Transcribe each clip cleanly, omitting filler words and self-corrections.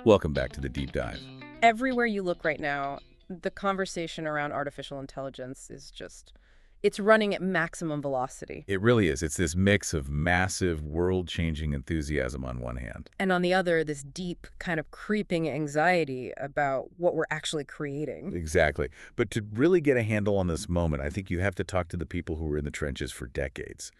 Welcome back to the deep dive. Everywhere you look right now, the conversation around artificial intelligence is just, it's running at maximum velocity. It really is. It's this mix of massive, world-changing enthusiasm on one hand. And on the other, this deep, kind of creeping anxiety about what we're actually creating. Exactly. But to really get a handle on this moment, I think you have to talk to the people who were in the trenches for decades.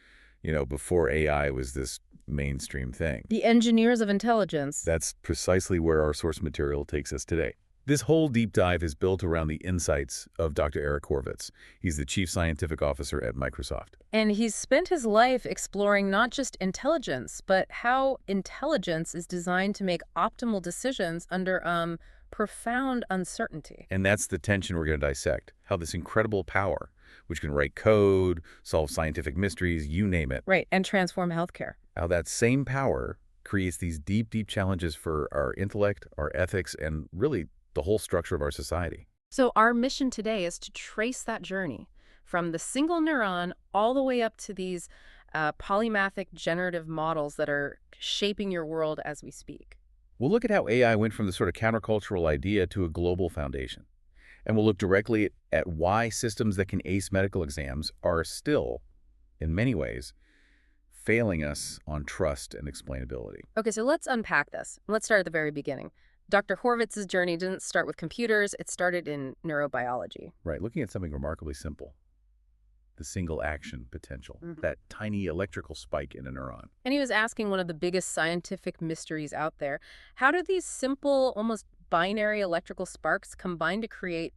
Before AI was this mainstream thing. The engineers of intelligence. That's precisely where our source material takes us today. This whole deep dive is built around the insights of Dr. Eric Horvitz. He's the Chief Scientific Officer at Microsoft. And he's spent his life exploring not just intelligence, but how intelligence is designed to make optimal decisions under profound uncertainty. And that's the tension we're going to dissect. How this incredible power, which can write code, solve scientific mysteries, you name it. Right, and transform healthcare. How that same power creates these deep, deep challenges for our intellect, our ethics, and really the whole structure of our society. So our mission today is to trace that journey from the single neuron all the way up to these polymathic generative models that are shaping your world as we speak. We'll look at how AI went from the sort of countercultural idea to a global foundation. And we'll look directly at why systems that can ace medical exams are still, in many ways, failing us on trust and explainability. Okay, so let's unpack this. Let's start at the very beginning. Dr. Horvitz's journey didn't start with computers. It started in neurobiology. Right, looking at something remarkably simple. The single action potential, that tiny electrical spike in a neuron. And he was asking one of the biggest scientific mysteries out there. How do these simple, almost binary electrical sparks combine to create,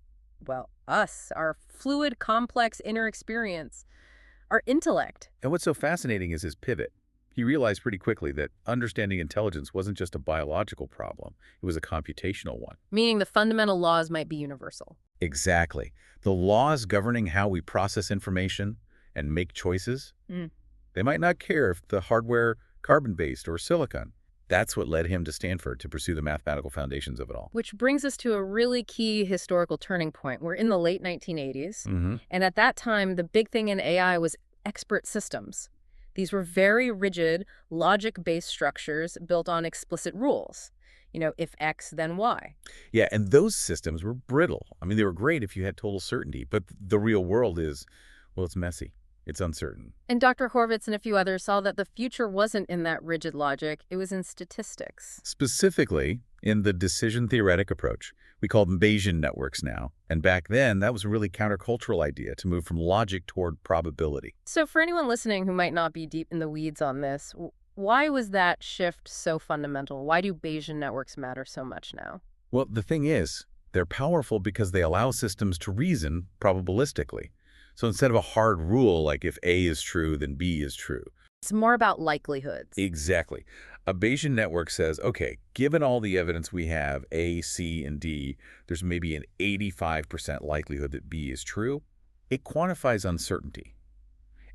well, us, our fluid, complex inner experience, our intellect? And what's so fascinating is his pivot. He realized pretty quickly that understanding intelligence wasn't just a biological problem, it was a computational one. Meaning the fundamental laws might be universal. Exactly. The laws governing how we process information and make choices, they might not care if the hardware carbon-based or silicon. That's what led him to Stanford to pursue the mathematical foundations of it all. Which brings us to a really key historical turning point. We're in the late 1980s, and at that time, the big thing in AI was expert systems. These were very rigid, logic-based structures built on explicit rules. If X, then Y. Yeah, and those systems were brittle. I mean, they were great if you had total certainty, but the real world is, well, it's messy. It's uncertain. And Dr. Horvitz and a few others saw that the future wasn't in that rigid logic. It was in statistics. Specifically, in the decision theoretic approach. We call them Bayesian networks now. And back then, that was a really countercultural idea to move from logic toward probability. So for anyone listening who might not be deep in the weeds on this, why was that shift so fundamental? Why do Bayesian networks matter so much now? Well, the thing is, they're powerful because they allow systems to reason probabilistically. So instead of a hard rule like if A is true, then B is true. It's more about likelihoods. Exactly. A Bayesian network says, okay, given all the evidence we have, A, C, and D, there's maybe an 85% likelihood that B is true. It quantifies uncertainty.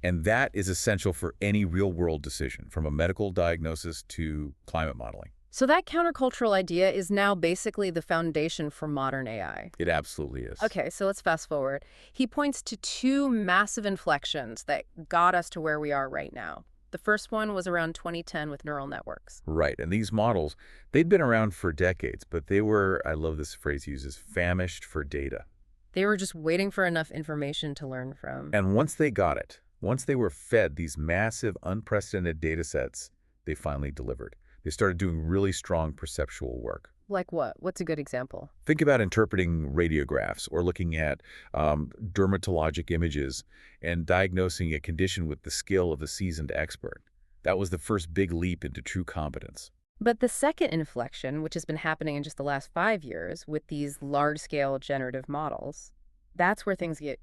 And that is essential for any real-world decision, from a medical diagnosis to climate modeling. So that countercultural idea is now basically the foundation for modern AI. It absolutely is. Okay, so let's fast forward. He points to two massive inflections that got us to where we are right now. The first one was around 2010 with neural networks. Right, and these models, they'd been around for decades, but they were, I love this phrase he uses, famished for data. They were just waiting for enough information to learn from. And once they got it, once they were fed these massive, unprecedented data sets, they finally delivered. They started doing really strong perceptual work. Like what? What's a good example? Think about interpreting radiographs or looking at dermatologic images and diagnosing a condition with the skill of a seasoned expert. That was the first big leap into true competence. But the second inflection, which has been happening in just the last 5 years with these large-scale generative models, that's where things get,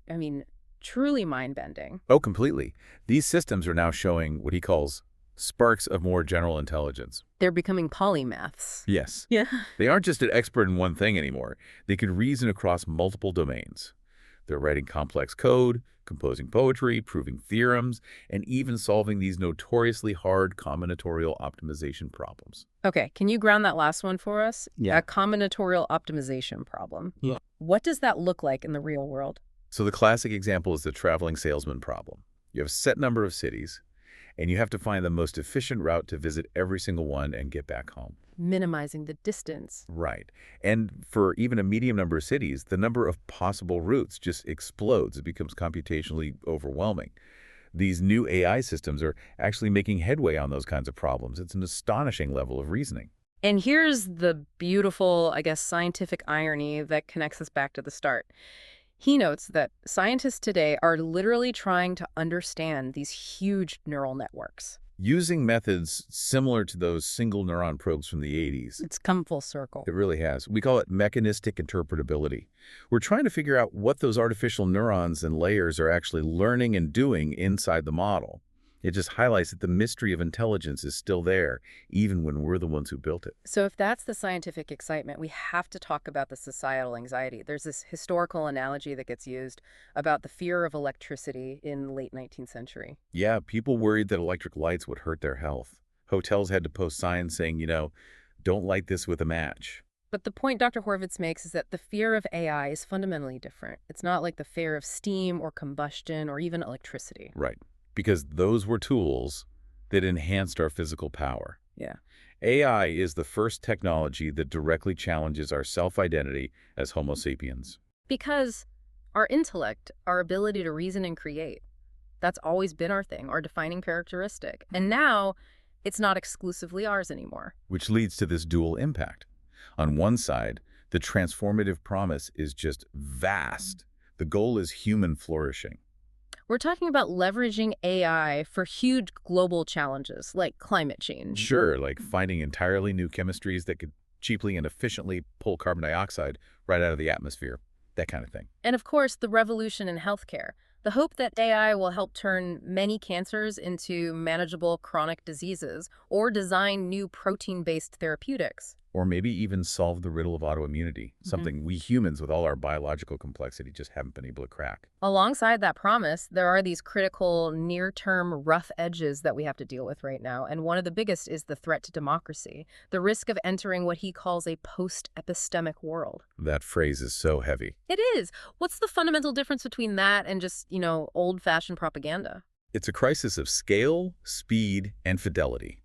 truly mind-bending. Oh, completely. These systems are now showing what he calls sparks of more general intelligence. They're becoming polymaths. Yes. Yeah. They aren't just an expert in one thing anymore. They can reason across multiple domains. They're writing complex code, composing poetry, proving theorems, and even solving these notoriously hard combinatorial optimization problems. Okay, can you ground that last one for us? Yeah. A combinatorial optimization problem. Yeah. What does that look like in the real world? So the classic example is the traveling salesman problem. You have a set number of cities, and you have to find the most efficient route to visit every single one and get back home. minimizing the distance. Right. And for even a medium number of cities, the number of possible routes just explodes. It becomes computationally overwhelming. These new AI systems are actually making headway on those kinds of problems. It's an astonishing level of reasoning. And here's the beautiful, I guess, scientific irony that connects us back to the start. He notes that scientists today are literally trying to understand these huge neural networks. Using methods similar to those single neuron probes from the 80s. It's come full circle. It really has. We call it mechanistic interpretability. We're trying to figure out what those artificial neurons and layers are actually learning and doing inside the model. It just highlights that the mystery of intelligence is still there, even when we're the ones who built it. So if that's the scientific excitement, we have to talk about the societal anxiety. There's this historical analogy that gets used about the fear of electricity in the late 19th century. Yeah, people worried that electric lights would hurt their health. Hotels had to post signs saying, don't light this with a match. But the point Dr. Horvitz makes is that the fear of AI is fundamentally different. It's not like the fear of steam or combustion or even electricity. Right. Because those were tools that enhanced our physical power. Yeah. AI is the first technology that directly challenges our self-identity as Homo sapiens. Because our intellect, our ability to reason and create, that's always been our thing, our defining characteristic. And now it's not exclusively ours anymore. Which leads to this dual impact. On one side, the transformative promise is just vast. The goal is human flourishing. We're talking about leveraging AI for huge global challenges like climate change. Sure, like finding entirely new chemistries that could cheaply and efficiently pull carbon dioxide right out of the atmosphere, that kind of thing. And of course, the revolution in healthcare. The hope that AI will help turn many cancers into manageable chronic diseases or design new protein-based therapeutics. Or maybe even solve the riddle of autoimmunity, something we humans with all our biological complexity just haven't been able to crack. Alongside that promise, there are these critical near-term rough edges that we have to deal with right now, and one of the biggest is the threat to democracy, the risk of entering what he calls a post-epistemic world. That phrase is so heavy. It is. What's the fundamental difference between that and just, old-fashioned propaganda? It's a crisis of scale, speed, and fidelity.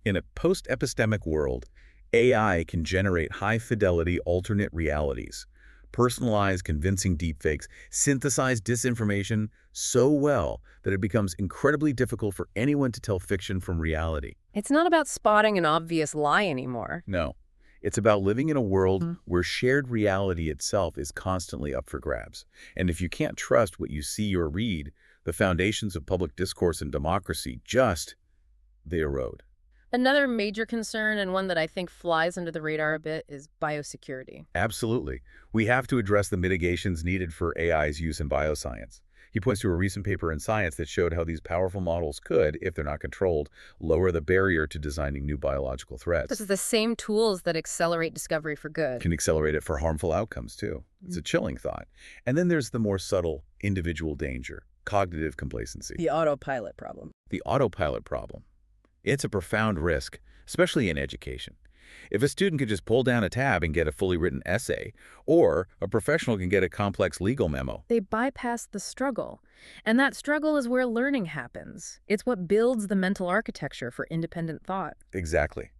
In a post-epistemic world, AI can generate high-fidelity alternate realities, personalize convincing deepfakes, synthesize disinformation so well that it becomes incredibly difficult for anyone to tell fiction from reality. It's not about spotting an obvious lie anymore. No. It's about living in a world where shared reality itself is constantly up for grabs. And if you can't trust what you see or read, the foundations of public discourse and democracy they erode. Another major concern, and one that I think flies under the radar a bit, is biosecurity. Absolutely. We have to address the mitigations needed for AI's use in bioscience. He points to a recent paper in Science that showed how these powerful models could, if they're not controlled, lower the barrier to designing new biological threats. This is the same tools that accelerate discovery for good. Can accelerate it for harmful outcomes, too. It's a chilling thought. And then there's the more subtle individual danger, cognitive complacency. The autopilot problem. The autopilot problem. It's a profound risk, especially in education. If a student could just pull down a tab and get a fully written essay, or a professional can get a complex legal memo, they bypass the struggle. And that struggle is where learning happens. It's what builds the mental architecture for independent thought. Exactly.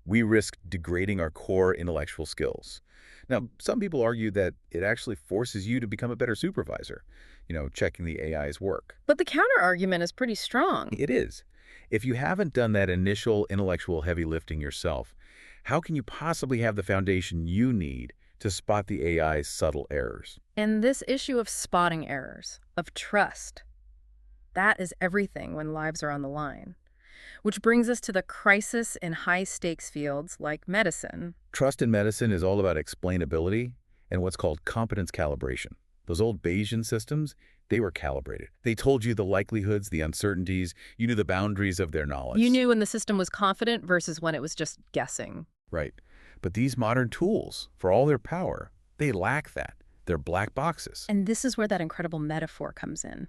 We risk degrading our core intellectual skills. Now, some people argue that it actually forces you to become a better supervisor, checking the AI's work. But the counter-argument is pretty strong. It is. If you haven't done that initial intellectual heavy lifting yourself, how can you possibly have the foundation you need to spot the AI's subtle errors? And this issue of spotting errors, of trust, that is everything when lives are on the line. Which brings us to the crisis in high-stakes fields like medicine. Trust in medicine is all about explainability and what's called competence calibration. Those old Bayesian systems, they were calibrated. They told you the likelihoods, the uncertainties. You knew the boundaries of their knowledge. You knew when the system was confident versus when it was just guessing. Right. But these modern tools, for all their power, they lack that. They're black boxes. And this is where that incredible metaphor comes in.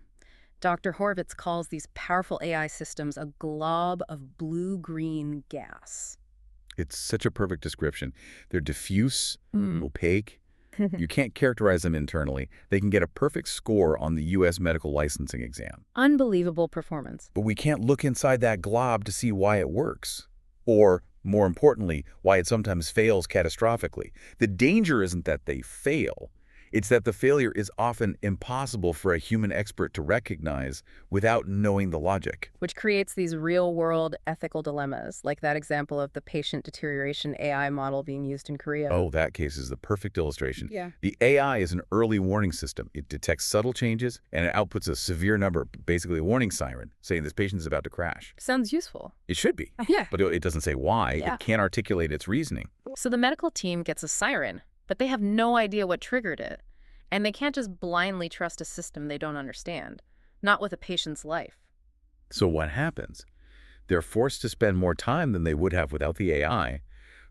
Dr. Horvitz calls these powerful AI systems a glob of blue-green gas. It's such a perfect description. They're diffuse, opaque. You can't characterize them internally. They can get a perfect score on the U.S. medical licensing exam. Unbelievable performance. But we can't look inside that glob to see why it works. Or More importantly, why it sometimes fails catastrophically. The danger isn't that they fail. It's that the failure is often impossible for a human expert to recognize without knowing the logic. Which creates these real-world ethical dilemmas, like that example of the patient deterioration AI model being used in Korea. Oh, that case is the perfect illustration. Yeah. The AI is an early warning system. It detects subtle changes, and it outputs a severe number, basically a warning siren, saying this patient is about to crash. Sounds useful. It should be. Yeah. But it doesn't say why. Yeah. It can't articulate its reasoning. So the medical team gets a siren, but they have no idea what triggered it. And they can't just blindly trust a system they don't understand, not with a patient's life. So what happens? They're forced to spend more time than they would have without the AI,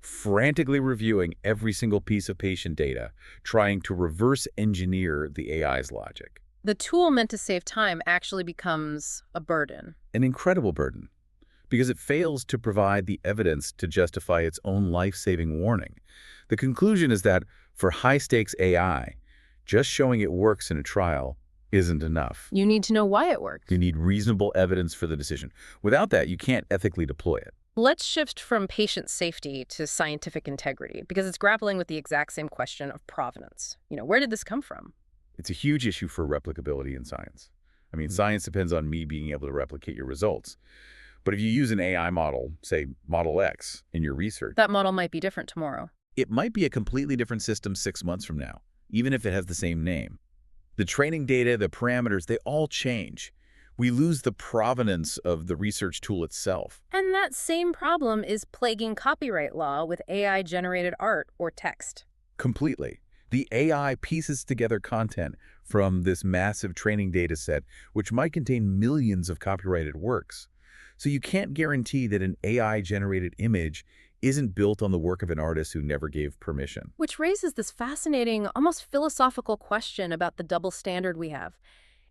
frantically reviewing every single piece of patient data, trying to reverse engineer the AI's logic. The tool meant to save time actually becomes a burden. An incredible burden, because it fails to provide the evidence to justify its own life-saving warning. The conclusion is that for high-stakes AI, just showing it works in a trial isn't enough. You need to know why it works. You need reasonable evidence for the decision. Without that, you can't ethically deploy it. Let's shift from patient safety to scientific integrity, because it's grappling with the exact same question of provenance. Where did this come from? It's a huge issue for replicability in science. I mean, science depends on me being able to replicate your results. But if you use an AI model, say Model X, in your research, that model might be different tomorrow. It might be a completely different system 6 months from now, even if it has the same name. The training data, the parameters, they all change. We lose the provenance of the research tool itself. And that same problem is plaguing copyright law with AI-generated art or text. Completely. The AI pieces together content from this massive training data set, which might contain millions of copyrighted works. So you can't guarantee that an AI-generated image isn't built on the work of an artist who never gave permission. Which raises this fascinating, almost philosophical question about the double standard we have.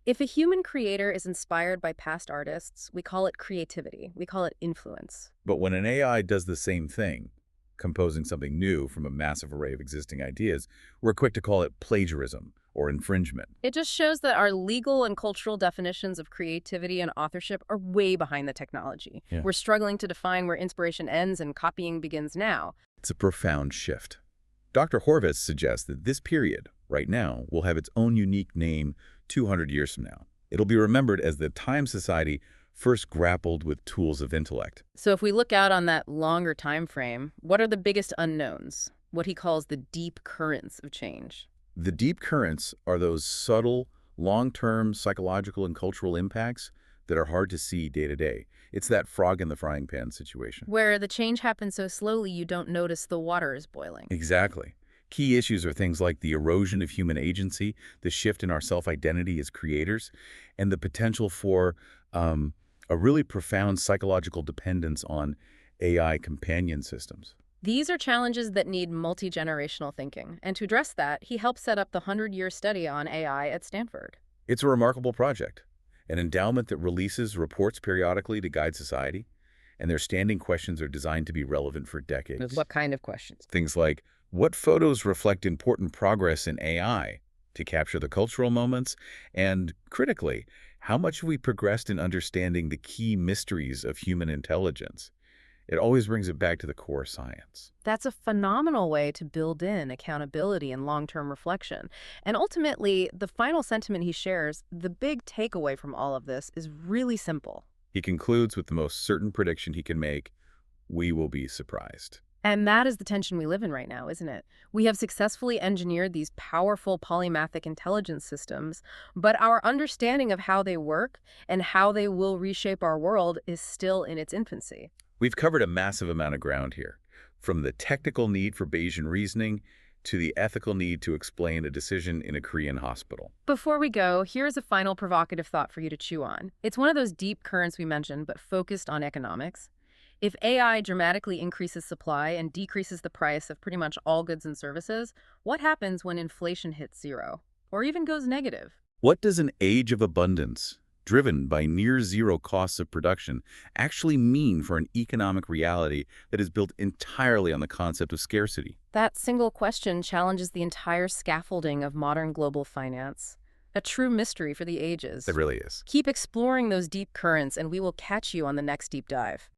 If a human creator is inspired by past artists, we call it creativity. We call it influence. But when an AI does the same thing, composing something new from a massive array of existing ideas, we're quick to call it plagiarism or infringement. It just shows that our legal and cultural definitions of creativity and authorship are way behind the technology. Yeah. We're struggling to define where inspiration ends and copying begins now. It's a profound shift. Dr. Horvitz suggests that this period, right now, will have its own unique name 200 years from now. It'll be remembered as the time society first grappled with tools of intellect. So if we look out on that longer time frame, what are the biggest unknowns? What he calls the deep currents of change. The deep currents are those subtle, long-term psychological and cultural impacts that are hard to see day to day. It's that frog in the frying pan situation. Where the change happens so slowly you don't notice the water is boiling. Exactly. Key issues are things like the erosion of human agency, the shift in our self-identity as creators, and the potential for a really profound psychological dependence on AI companion systems. These are challenges that need multi-generational thinking, and to address that, he helped set up the 100-year study on AI at Stanford. It's a remarkable project, an endowment that releases reports periodically to guide society, and their standing questions are designed to be relevant for decades. What kind of questions? Things like, what photos reflect important progress in AI to capture the cultural moments? And critically, how much have we progressed in understanding the key mysteries of human intelligence? It always brings it back to the core science. That's a phenomenal way to build in accountability and long-term reflection. And ultimately, the final sentiment he shares, the big takeaway from all of this, is really simple. He concludes with the most certain prediction he can make: we will be surprised. And that is the tension we live in right now, isn't it? We have successfully engineered these powerful polymathic intelligence systems, but our understanding of how they work and how they will reshape our world is still in its infancy. We've covered a massive amount of ground here, from the technical need for Bayesian reasoning to the ethical need to explain a decision in a Korean hospital. Before we go, here's a final provocative thought for you to chew on. It's one of those deep currents we mentioned, but focused on economics. If AI dramatically increases supply and decreases the price of pretty much all goods and services, what happens when inflation hits zero, or even goes negative? What does an age of abundance, driven by near-zero costs of production, actually mean for an economic reality that is built entirely on the concept of scarcity? That single question challenges the entire scaffolding of modern global finance. A true mystery for the ages. It really is. Keep exploring those deep currents, and we will catch you on the next deep dive.